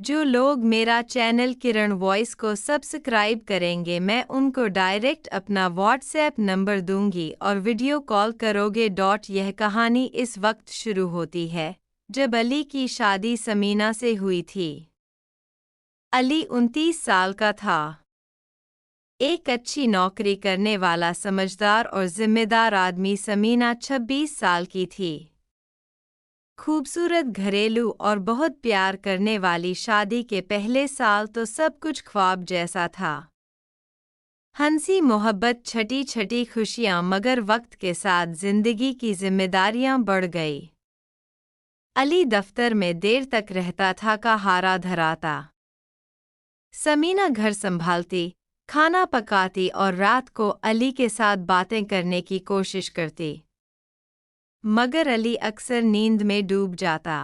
जो लोग मेरा चैनल किरण वॉइस को सब्सक्राइब करेंगे मैं उनको डायरेक्ट अपना व्हाट्सएप नंबर दूंगी और वीडियो कॉल करोगे। यह कहानी इस वक्त शुरू होती है जब अली की शादी समीना से हुई थी। अली 29 साल का था। एक अच्छी नौकरी करने वाला समझदार और जिम्मेदार आदमी। समीना 26 साल की थी। खूबसूरत, घरेलू और बहुत प्यार करने वाली। शादी के पहले साल तो सब कुछ ख्वाब जैसा था। हंसी मोहब्बत, छटी छटी खुशियां। मगर वक्त के साथ जिंदगी की जिम्मेदारियां बढ़ गई। अली दफ्तर में देर तक रहता था का हारा धराता। समीना घर संभालती, खाना पकाती और रात को अली के साथ बातें करने की कोशिश करती। मगर अली अक्सर नींद में डूब जाता।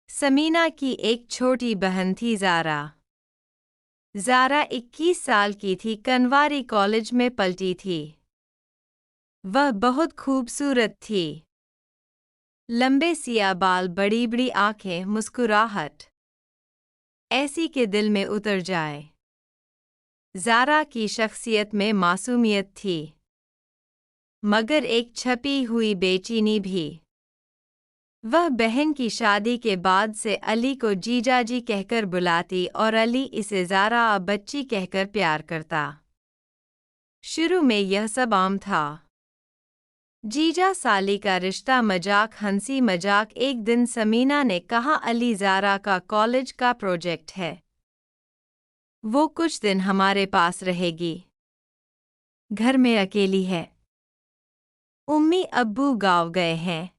समीना की एक छोटी बहन थी, ज़ारा। ज़ारा 21 साल की थी, कनवारी कॉलेज में पलटी थी। वह बहुत खूबसूरत थी। लंबे सिया बाल, बड़ी बड़ी आंखें, मुस्कुराहट ऐसी के दिल में उतर जाए। ज़ारा की शख्सियत में मासूमियत थी, मगर एक छपी हुई बेचैनी भी। वह बहन की शादी के बाद से अली को जीजाजी कहकर बुलाती और अली इसे ज़ारा बच्ची कहकर प्यार करता। शुरू में यह सब आम था। जीजा साली का रिश्ता, मजाक, हंसी मजाक। एक दिन समीना ने कहा, अली, ज़ारा का कॉलेज का प्रोजेक्ट है, वो कुछ दिन हमारे पास रहेगी। घर में अकेली है, उम्मी अब्बू गाँव गए हैं।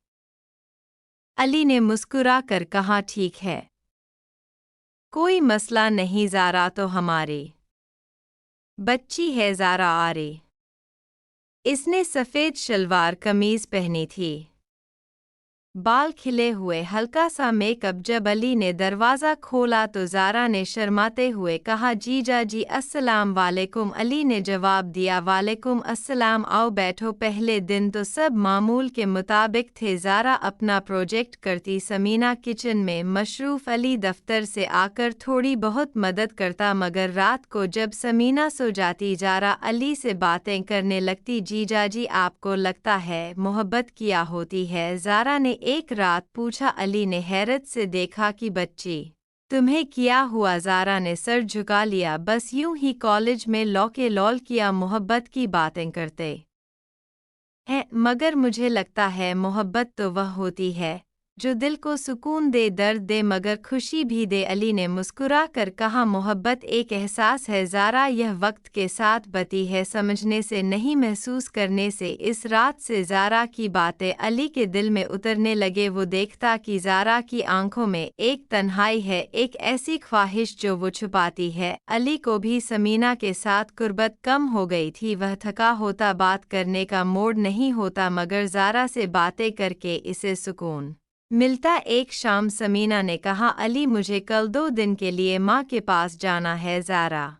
अली ने मुस्कुरा कर कहा, ठीक है, कोई मसला नहीं, ज़ारा तो हमारी बच्ची है। ज़ारा आ रही। इसने सफ़ेद शलवार कमीज़ पहनी थी, बाल खिले हुए, हल्का सा मेकअप। जब अली ने दरवाज़ा खोला तो ज़ारा ने शर्माते हुए कहा, जीजा जी अस्सलाम वालेकुम। अली ने जवाब दिया, वालेकुम अस्सलाम, आओ बैठो। पहले दिन तो सब मामूल के मुताबिक थे। ज़ारा अपना प्रोजेक्ट करती, समीना किचन में मशरूफ़। अली दफ्तर से आकर थोड़ी बहुत मदद करता। मगर रात को जब समीना सो जाती, ज़ारा अली से बातें करने लगती। जीजा जी, आपको लगता है मोहब्बत किया होती है? ज़ारा ने एक रात पूछा। अली ने हैरत से देखा कि बच्ची, तुम्हें किया हुआ? ज़ारा ने सर झुका लिया, बस यूं ही कॉलेज में लौके लौल किया। मोहब्बत की बातें करते हैं, मगर मुझे लगता है मोहब्बत तो वह होती है जो दिल को सुकून दे, दर्द दे मगर खुशी भी दे। अली ने मुस्कुरा कर कहा, मोहब्बत एक एहसास है ज़ारा, यह वक्त के साथ बती है, समझने से नहीं महसूस करने से। इस रात से ज़ारा की बातें अली के दिल में उतरने लगे। वो देखता कि ज़ारा की आंखों में एक तन्हाई है, एक ऐसी ख्वाहिश जो वो छुपाती है। अली को भी समीना के साथ कुर्बत कम हो गई थी। वह थका होता, बात करने का मूड नहीं होता, मगर ज़ारा से बातें करके इसे सुकून मिलता। एक शाम समीना ने कहा, अली, मुझे कल 2 दिन के लिए माँ के पास जाना है। ज़ारा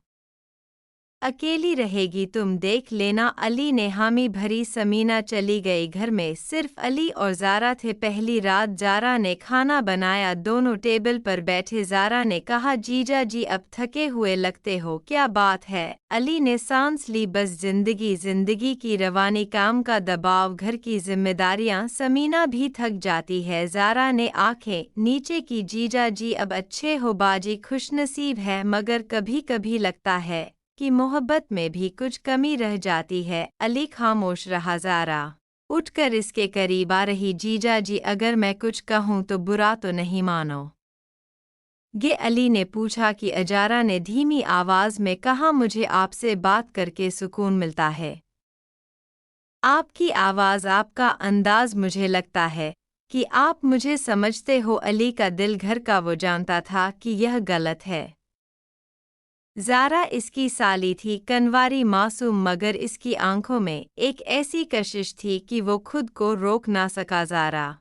अकेली रहेगी, तुम देख लेना। अली ने हामी भरी। समीना चली गई। घर में सिर्फ अली और ज़ारा थे। पहली रात ज़ारा ने खाना बनाया, दोनों टेबल पर बैठे। ज़ारा ने कहा, जीजा जी अब थके हुए लगते हो, क्या बात है? अली ने सांस ली, बस जिंदगी की रवानी, काम का दबाव, घर की जिम्मेदारियां। समीना भी थक जाती है। ज़ारा ने आंखें नीचे की, जीजा जी अब अच्छे हो, बाजी खुशनसीब है, मगर कभी कभी लगता है कि मोहब्बत में भी कुछ कमी रह जाती है। अली खामोश रहा। ज़ारा उठकर इसके करीब आ रही, जीजा जी अगर मैं कुछ कहूँ तो बुरा तो नहीं मानो गे? अली ने पूछा कि ज़ारा ने धीमी आवाज़ में कहा, मुझे आपसे बात करके सुकून मिलता है। आपकी आवाज़, आपका अंदाज़, मुझे लगता है कि आप मुझे समझते हो। अली का दिल घर का, वो जानता था कि यह गलत है। ज़ारा इसकी साली थी, कनवारी, मासूम, मगर इसकी आंखों में एक ऐसी कशिश थी कि वो खुद को रोक ना सका। ज़ारा,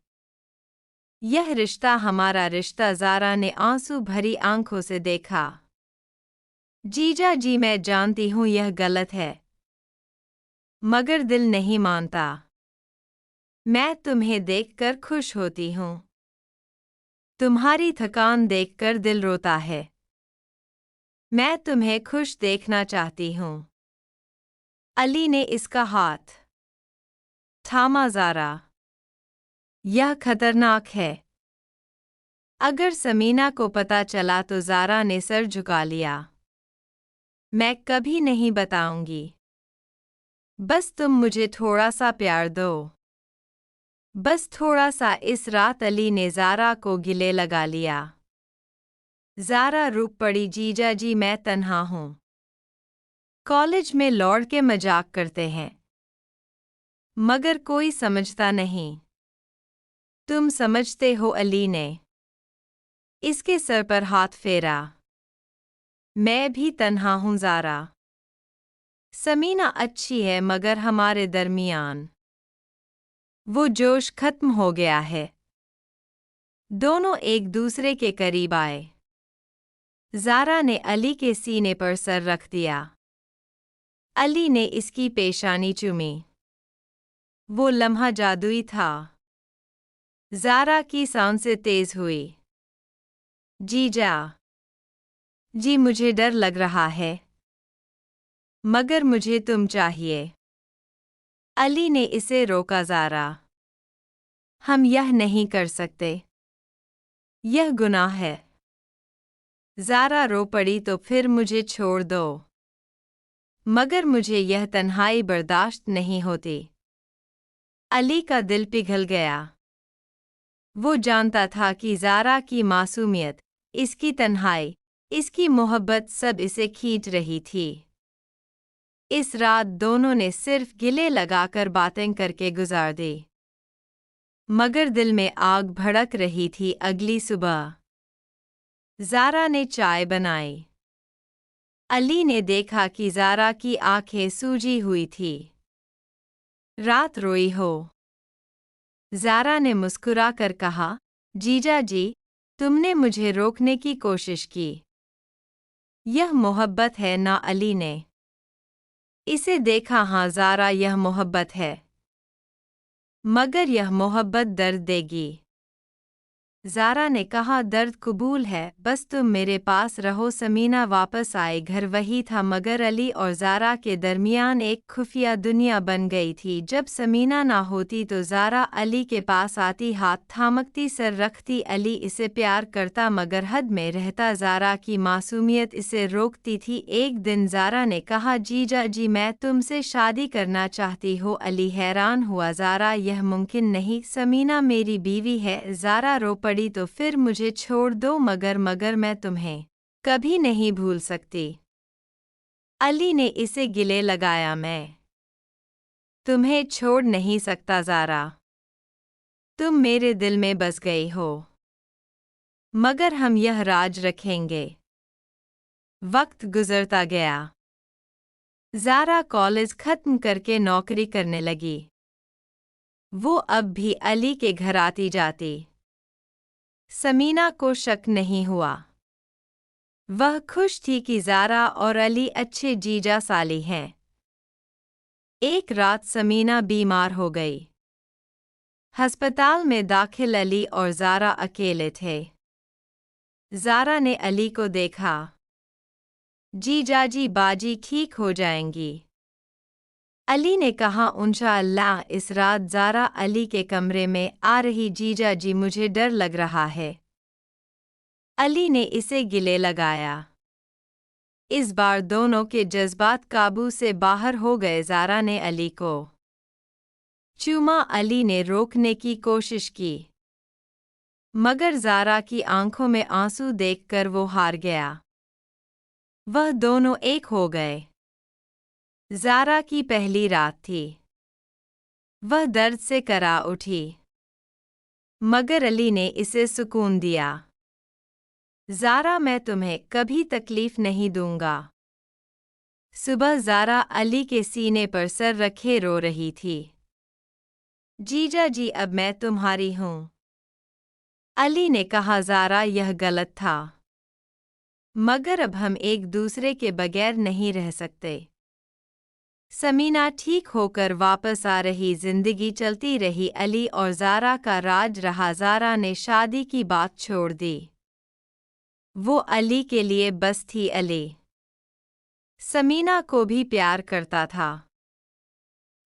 यह रिश्ता हमारा रिश्ता। ज़ारा ने आंसू भरी आंखों से देखा। जीजा जी, मैं जानती हूँ यह गलत है, मगर दिल नहीं मानता। मैं तुम्हें देखकर खुश होती हूँ, तुम्हारी थकान देखकर दिल रोता है। मैं तुम्हें खुश देखना चाहती हूँ। अली ने इसका हाथ थामा। ज़ारा, यह खतरनाक है। अगर समीना को पता चला तो ज़ारा ने सर झुका लिया। मैं कभी नहीं बताऊंगी। बस तुम मुझे थोड़ा सा प्यार दो। बस थोड़ा सा। इस रात अली ने ज़ारा को गले लगा लिया। ज़ारा रुक पड़ी। जीजा जी, मैं तन्हा हूँ। कॉलेज में लौट के मजाक करते हैं, मगर कोई समझता नहीं। तुम समझते हो? अली ने इसके सर पर हाथ फेरा। मैं भी तन्हा हूँ ज़ारा। समीना अच्छी है, मगर हमारे दरमियान वो जोश खत्म हो गया है। दोनों एक दूसरे के करीब आए। ज़ारा ने अली के सीने पर सर रख दिया। अली ने इसकी पेशानी चूमी। वो लम्हा जादुई था। ज़ारा की सांसें तेज हुई। जीजा जी, मुझे डर लग रहा है, मगर मुझे तुम चाहिए। अली ने इसे रोका। ज़ारा, हम यह नहीं कर सकते। यह गुनाह है। ज़ारा रो पड़ी। तो फिर मुझे छोड़ दो। मगर मुझे यह तन्हाई बर्दाश्त नहीं होती। अली का दिल पिघल गया। वो जानता था कि ज़ारा की मासूमियत, इसकी तन्हाई, इसकी मोहब्बत सब इसे खींच रही थी। इस रात दोनों ने सिर्फ गिले लगाकर बातें करके गुजार दी, मगर दिल में आग भड़क रही थी। अगली सुबह ज़ारा ने चाय बनाई। अली ने देखा कि ज़ारा की आंखें सूजी हुई थी। रात रोई हो? ज़ारा ने मुस्कुरा कर कहा, जीजा जी, तुमने मुझे रोकने की कोशिश की। यह मोहब्बत है ना? अली ने इसे देखा। हाँ ज़ारा, यह मोहब्बत है, मगर यह मोहब्बत दर्द देगी। ज़ारा ने कहा, दर्द कबूल है, बस तुम मेरे पास रहो। समीना वापस आई। घर वही था, मगर अली और ज़ारा के दरमियान एक खुफिया दुनिया बन गई थी। जब समीना ना होती तो ज़ारा अली के पास आती, हाथ थामकती, सर रखती। अली इसे प्यार करता, मगर हद में रहता। ज़ारा की मासूमियत इसे रोकती थी। एक दिन ज़ारा ने कहा, जीजा जी, मैं तुमसे शादी करना चाहती हूँ। अली हैरान हुआ। ज़ारा, यह मुमकिन नहीं। समीना मेरी बीवी है। ज़ारा रो पड़ी। तो फिर मुझे छोड़ दो। मगर मैं तुम्हें कभी नहीं भूल सकती। अली ने इसे गिले लगाया। मैं तुम्हें छोड़ नहीं सकता ज़ारा। तुम मेरे दिल में बस गई हो, मगर हम यह राज रखेंगे। वक्त गुजरता गया। ज़ारा कॉलेज खत्म करके नौकरी करने लगी। वो अब भी अली के घर आती जाती। समीना को शक नहीं हुआ। वह खुश थी कि ज़ारा और अली अच्छे जीजा साली हैं। एक रात समीना बीमार हो गई। अस्पताल में दाखिल अली और ज़ारा अकेले थे। ज़ारा ने अली को देखा। जीजा जी, बाजी ठीक हो जाएंगी। अली ने कहा, इंशाअल्लाह। इस रात ज़ारा अली के कमरे में आ रही। जीजा जी, मुझे डर लग रहा है। अली ने इसे गिले लगाया। इस बार दोनों के जज्बात काबू से बाहर हो गए। ज़ारा ने अली को चूमा। अली ने रोकने की कोशिश की, मगर ज़ारा की आंखों में आंसू देखकर वो हार गया। वह दोनों एक हो गए। ज़ारा की पहली रात थी। वह दर्द से करा उठी, मगर अली ने इसे सुकून दिया। ज़ारा, मैं तुम्हें कभी तकलीफ नहीं दूंगा। सुबह ज़ारा अली के सीने पर सर रखे रो रही थी। जीजा जी, अब मैं तुम्हारी हूँ। अली ने कहा, ज़ारा, यह गलत था, मगर अब हम एक दूसरे के बगैर नहीं रह सकते। समीना ठीक होकर वापस आ रही, जिंदगी चलती रही। अली और ज़ारा का राज रहा। ज़ारा ने शादी की बात छोड़ दी। वो अली के लिए बस थी। अली समीना को भी प्यार करता था,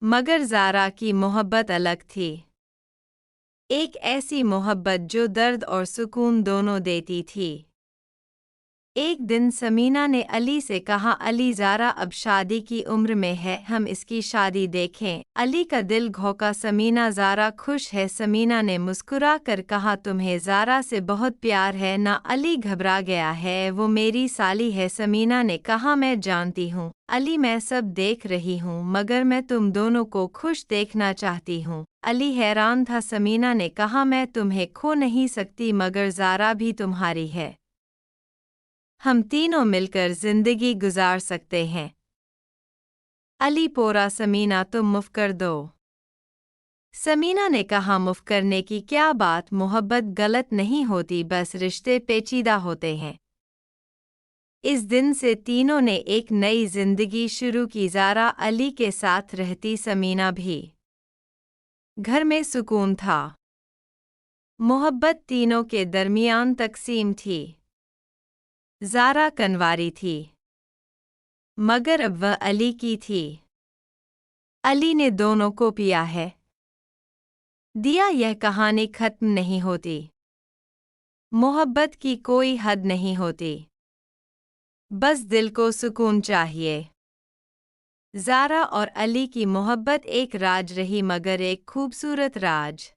मगर ज़ारा की मोहब्बत अलग थी। एक ऐसी मोहब्बत जो दर्द और सुकून दोनों देती थी। एक दिन समीना ने अली से कहा, अली, ज़ारा अब शादी की उम्र में है, हम इसकी शादी देखें। अली का दिल घोंका। समीना, ज़ारा खुश है? समीना ने मुस्कुरा कर कहा, तुम्हें ज़ारा से बहुत प्यार है ना? अली घबरा गया है, वो मेरी साली है। समीना ने कहा, मैं जानती हूँ अली, मैं सब देख रही हूँ, मगर मैं तुम दोनों को खुश देखना चाहती हूँ। अली हैरान था। समीना ने कहा, मैं तुम्हें खो नहीं सकती, मगर ज़ारा भी तुम्हारी है। हम तीनों मिलकर जिंदगी गुजार सकते हैं। अली पोरा, समीना, तुम मुफ कर दो। समीना ने कहा, मुफ करने की क्या बात, मोहब्बत गलत नहीं होती, बस रिश्ते पेचीदा होते हैं। इस दिन से तीनों ने एक नई जिंदगी शुरू की। ज़ारा अली के साथ रहती, समीना भी। घर में सुकून था। मोहब्बत तीनों के दरमियान तकसीम थी। ज़ारा कनवारी थी, मगर अब वह अली की थी। अली ने दोनों को पिया है, दिया। यह कहानी खत्म नहीं होती। मोहब्बत की कोई हद नहीं होती, बस दिल को सुकून चाहिए। ज़ारा और अली की मोहब्बत एक राज रही, मगर एक खूबसूरत राज।